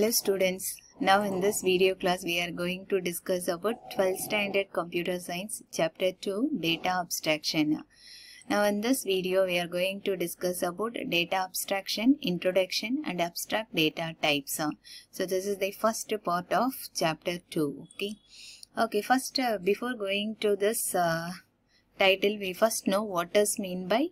Hello students, now in this video class we are going to discuss about 12th standard computer science chapter 2 data abstraction. Now in this video we are going to discuss about data abstraction, introduction and abstract data types. So this is the first part of chapter 2. Okay, first before going to this title, we first know what is mean by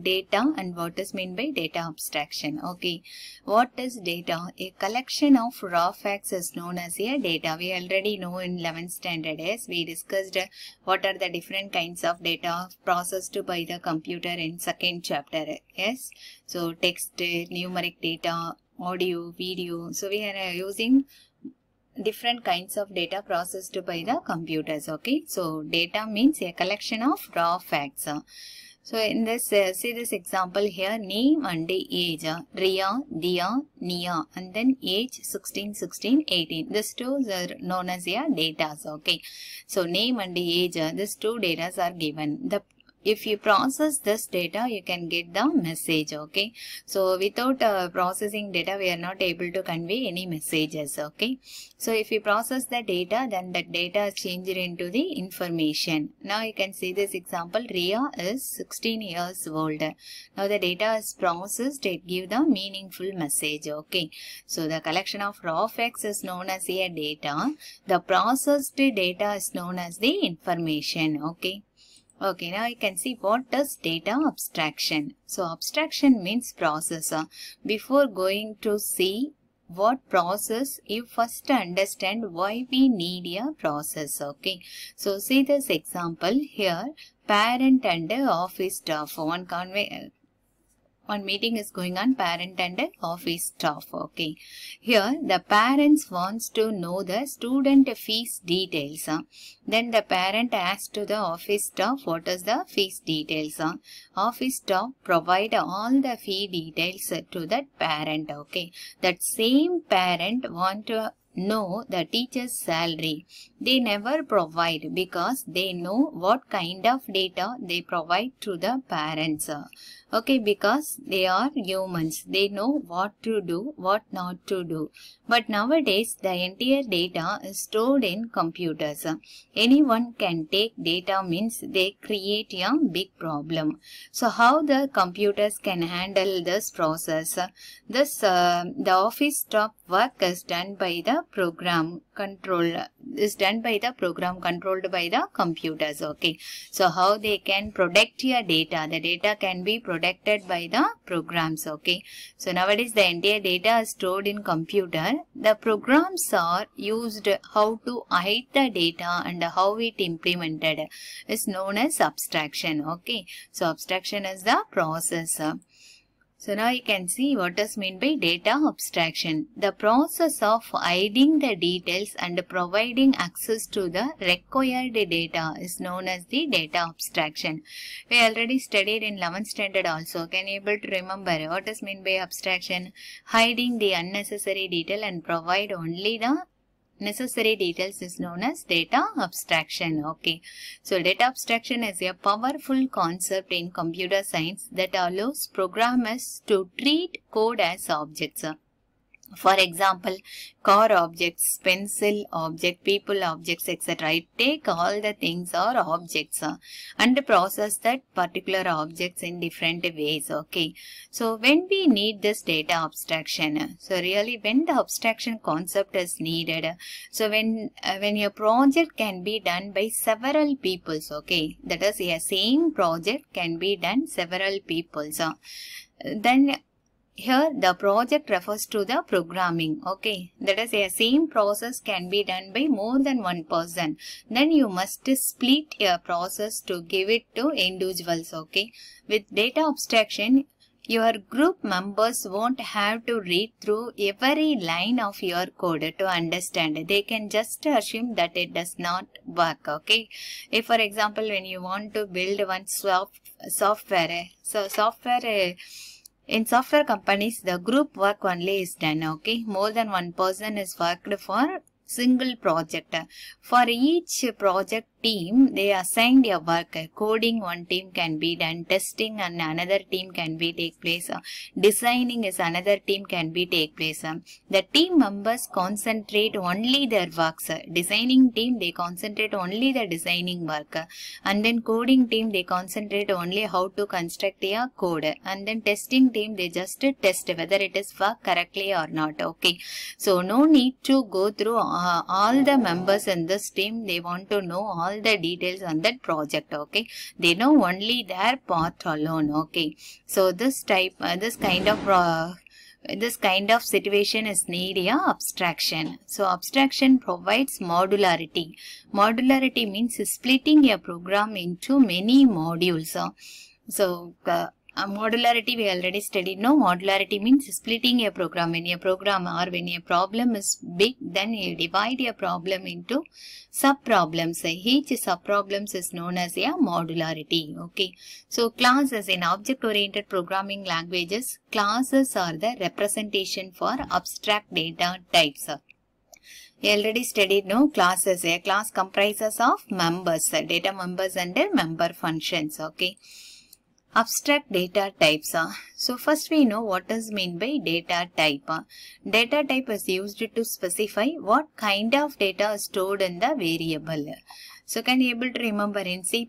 data and what is mean by data abstraction. Okay, what is data? A collection of raw facts is known as a data. We already know in 11th standard as we discussed what are the different kinds of data processed by the computer in second chapter. Yes, so text, numeric data, audio, video. So we are using different kinds of data processed by the computers. Okay, so data means a collection of raw facts. So in this, see this example here, name and age, Ria, Dia, Nia, and then age 16, 16, 18. These two are known as data. Okay, so name and age, these two data are given. If you process this data, you can get the message. Okay, so without processing data, we are not able to convey any messages. Okay, so if you process the data, then that data is changed into the information. Now you can see this example. Ria is 16 years old. Now the data is processed, it gives the meaningful message. Okay, so the collection of raw facts is known as a data. The processed data is known as the information. Okay, now you can see what is data abstraction. So abstraction means processor. Before going to see what process, you first understand why we need a process. Okay, so see this example here, parent and office staff. One meeting is going on, parent and office staff. Okay, here the parents wants to know the student fees details. Then the parent asks to the office staff what is the fees details. Office staff provide all the fee details to that parent. Okay, that same parent want to know the teacher's salary. They never provide because they know what kind of data they provide to the parents. Okay, because they are humans, they know what to do, what not to do. But nowadays, the entire data is stored in computers. Anyone can take data means they create a big problem. So how the computers can handle this process? The office staff work is done by the program controlled by the computers. Okay, so how they can protect your data? The data can be protected by the programs. Okay, so nowadays the entire data is stored in computer. The programs are used how to hide the data and how it implemented is known as abstraction. Okay, so abstraction is the process. So now you can see what is meant by data abstraction. The process of hiding the details and providing access to the required data is known as the data abstraction. We already studied in 11th standard also. Can you able to remember what is meant by abstraction? Hiding the unnecessary detail and provide only the necessary details is known as data abstraction. Okay, so data abstraction is a powerful concept in computer science that allows programmers to treat code as objects. For example, car objects, pencil object, people objects, etc. It take all the things or objects and process that particular objects in different ways. Okay, so when we need this data abstraction, so really when the abstraction concept is needed, so when your project can be done by several peoples. Okay, that is a same project can be done several peoples. Then here the project refers to the programming. Okay, that is a same process can be done by more than one person. Then you must split your process to give it to individuals. Okay, with data abstraction, your group members won't have to read through every line of your code to understand. They can just assume that it does not work. Okay, if for example when you want to build one software, in software companies, the group work only is done. Okay, more than one person is worked for single project. For each project team, they assigned a work. Coding one team can be done, testing and another team can be take place, designing is another team can be take place. The team members concentrate only their works. Designing team, they concentrate only the designing work, and then coding team, they concentrate only how to construct a code, and then testing team, they just test whether it is work correctly or not. Okay, so no need to go through all the members in this team. They want to know all the details on that project. Okay, they know only their part alone. Okay, so this kind of situation is need a abstraction. So abstraction provides modularity. Modularity means splitting a program into many modules. Modularity we already studied. No, modularity means splitting a program. When a program or when a problem is big, then you divide a problem into sub-problems. Each sub-problems is known as a modularity. Okay. So classes in object-oriented programming languages, classes are the representation for abstract data types. We already studied classes. A class comprises of members, data members and their member functions. Okay. Abstract data types. So first we know what is meant by data type. Data type is used to specify what kind of data is stored in the variable. So can you able to remember in C++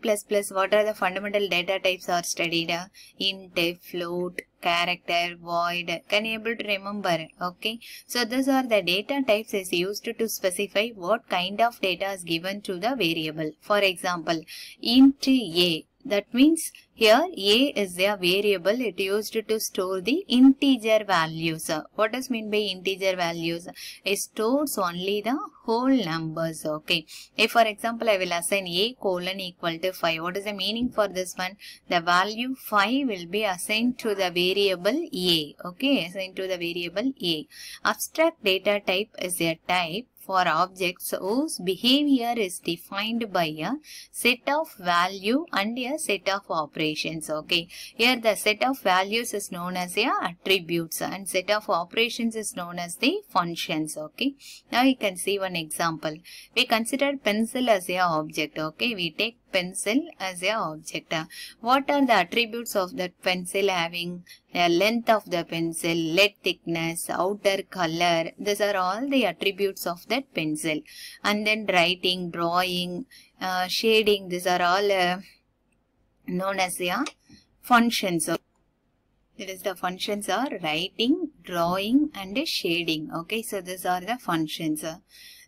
what are the fundamental data types are studied? Int, float, character, void. Can you able to remember? Okay. So these are the data types is used to specify what kind of data is given to the variable. For example, int a. That means here a is a variable. It used to store the integer values. What does mean by integer values? It stores only the whole numbers. Okay. If for example I will assign a colon equal to 5. What is the meaning for this one? The value 5 will be assigned to the variable a. Okay. Assigned to the variable a. Abstract data type is a type for objects whose behavior is defined by a set of value and a set of operations. Okay. Here the set of values is known as a attributes and set of operations is known as the functions. Okay. Now you can see one example. We consider pencil as a object. Okay. We take pencil as a object. What are the attributes of that pencil having? The length of the pencil, lead thickness, outer color. These are all the attributes of that pencil. And then writing, drawing, shading. These are all known as the functions. It is the functions are writing, drawing and shading. Okay, so these are the functions.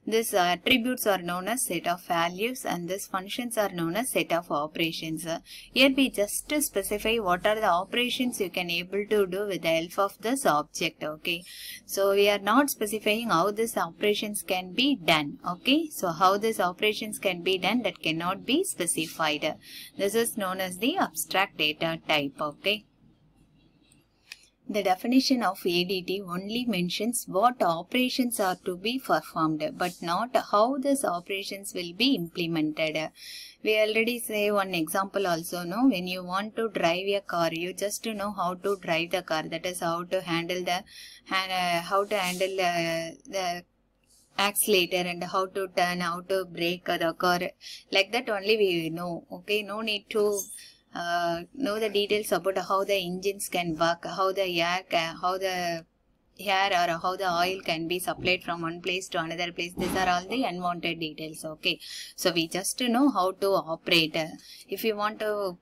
These attributes are known as set of values and these functions are known as set of operations. Here we just specify what are the operations you can able to do with the help of this object. Okay, so we are not specifying how these operations can be done. Okay, so how these operations can be done, that cannot be specified. This is known as the abstract data type. Okay. The definition of ADT only mentions what operations are to be performed, but not how these operations will be implemented. We already say one example also, no? When you want to drive a car, you just know how to drive the car. That is how to handle the accelerator and how to turn, how to brake the car. Like that only we know. Okay, no need to know the details about how the engines can work, how the air or how the oil can be supplied from one place to another place. These are all the unwanted details. Okay, so we just know how to operate. If you want to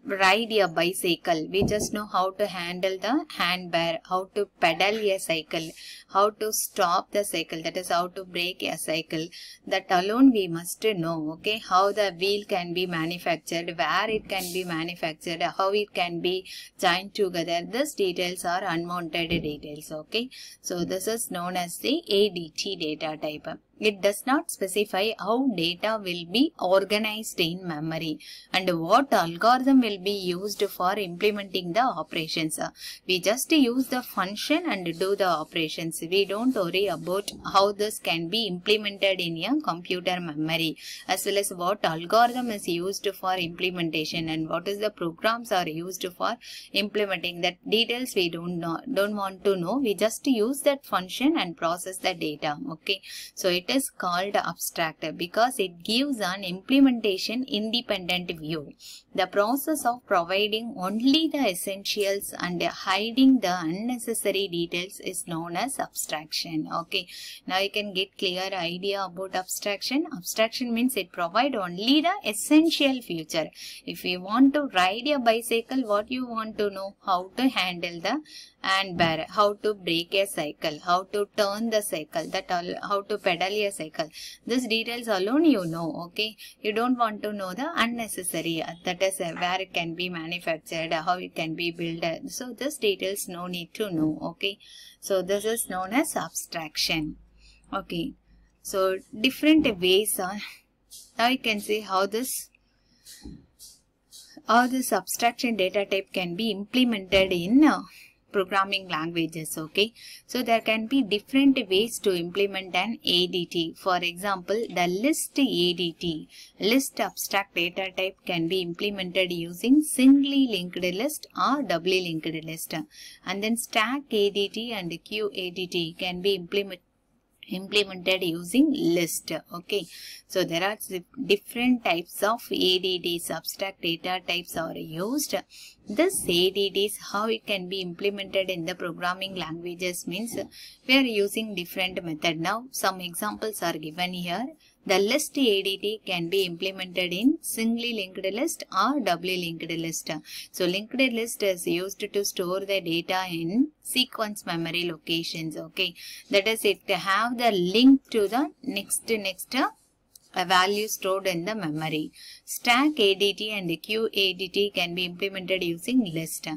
ride a bicycle, we just know how to handle the handbar, how to pedal a cycle, how to stop the cycle, that is how to brake a cycle. That alone we must know. Okay, how the wheel can be manufactured, where it can be manufactured, how it can be joined together. These details are unwanted details. Okay, so this is known as the ADT data type. It does not specify how data will be organized in memory and what algorithm will be used for implementing the operations. We just use the function and do the operations. We don't worry about how this can be implemented in a computer memory, as well as what algorithm is used for implementation and what is the programs are used for implementing. That details we don't want to know. We just use that function and process the data. Okay, so it is called abstract because it gives an implementation independent view. The process of providing only the essentials and hiding the unnecessary details is known as abstraction. Okay, now you can get clear idea about abstraction. Abstraction means it provides only the essential feature. If you want to ride a bicycle, what you want to know? How to handle the handbar, how to brake a cycle, how to turn the cycle, how to pedal a cycle. These details alone you know. Okay, you don't want to know the unnecessary, that is where it can be manufactured, how it can be built. So this details no need to know. Okay, so this is known as abstraction. Okay, so different ways are, now you can see how this abstraction data type can be implemented in programming languages. Okay, so there can be different ways to implement an ADT. For example, the list ADT, list abstract data type, can be implemented using singly linked list or doubly linked list. And then stack ADT and queue ADT can be implemented using list. Okay, so there are different types of ADTs, abstract data types are used. This ADTs, how it can be implemented in the programming languages means we are using different method. Now some examples are given here. The list ADT can be implemented in singly linked list or doubly linked list. So linked list is used to store the data in sequence memory locations. Okay, that is it have the link to the next a value stored in the memory. Stack ADT and queue ADT can be implemented using list.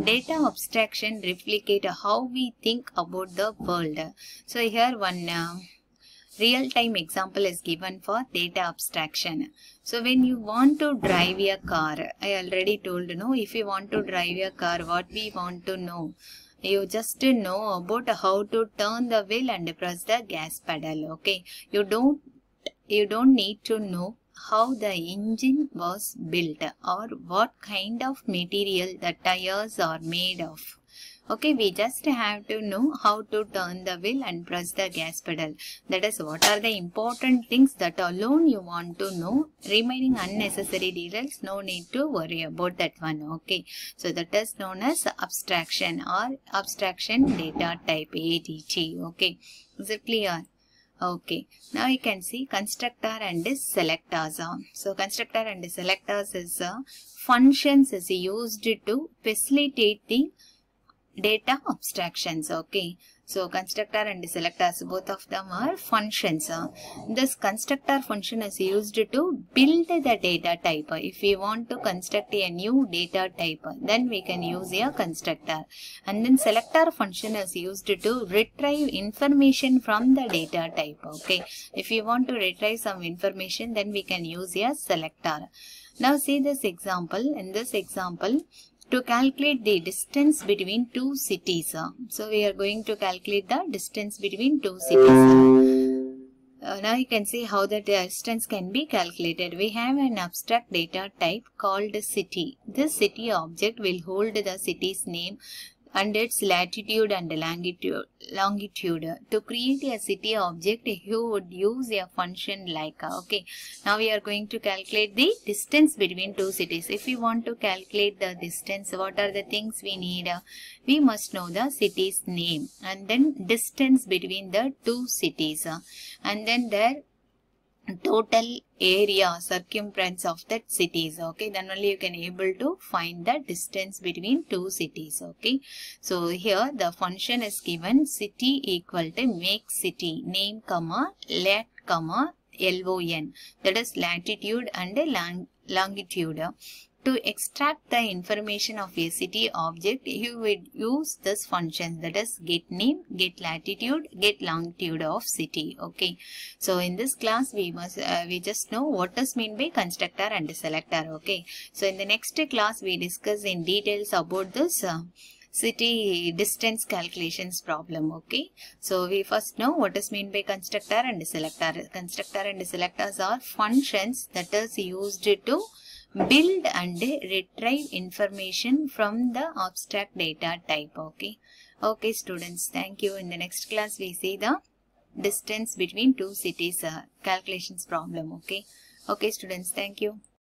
Data abstraction replicate how we think about the world. So here one real-time example is given for data abstraction. So when you want to drive a car, I already told if you want to drive a car, what we want to know? You just know about how to turn the wheel and press the gas pedal. Okay, you don't need to know how the engine was built or what kind of material the tires are made of. Okay, we just have to know how to turn the wheel and press the gas pedal. That is what are the important things that alone you want to know. Remaining unnecessary details, no need to worry about that one. Okay, so that is known as abstraction or abstraction data type ADT. Okay, is it clear? Okay, now you can see constructor and selectors. So constructor and selectors is functions is used to facilitate the data abstractions. Okay, so constructor and selectors, both of them are functions. This constructor function is used to build the data type. If we want to construct a new data type, then we can use a constructor. And then selector function is used to retrieve information from the data type. Okay, if you want to retrieve some information, then we can use a selector. Now see this example. In this example, to calculate the distance between two cities. So we are going to calculate the distance between two cities. Now you can see how the distance can be calculated. We have an abstract data type called city. This city object will hold the city's name and its latitude and longitude. To create a city object, you would use a function like, okay, now we are going to calculate the distance between two cities. If we want to calculate the distance, what are the things we need? We must know the city's name and then distance between the two cities and then their total area, circumference of that cities. Okay, then only you can able to find the distance between two cities. Okay, so here the function is given city equal to make city name comma lat comma LON, that is latitude and longitude. To extract the information of a city object, you would use this function, that is get name, get latitude, get longitude of city. Okay, so in this class we just know what is mean by constructor and selector. Okay, so in the next class we discuss in details about this city distance calculations problem. Okay, so we first know what is mean by constructor and selector. Constructor and selectors are functions that is used to build and retrieve information from the abstract data type. Okay, okay students, thank you. In the next class we see the distance between two cities calculations problem. Okay. Okay students, thank you.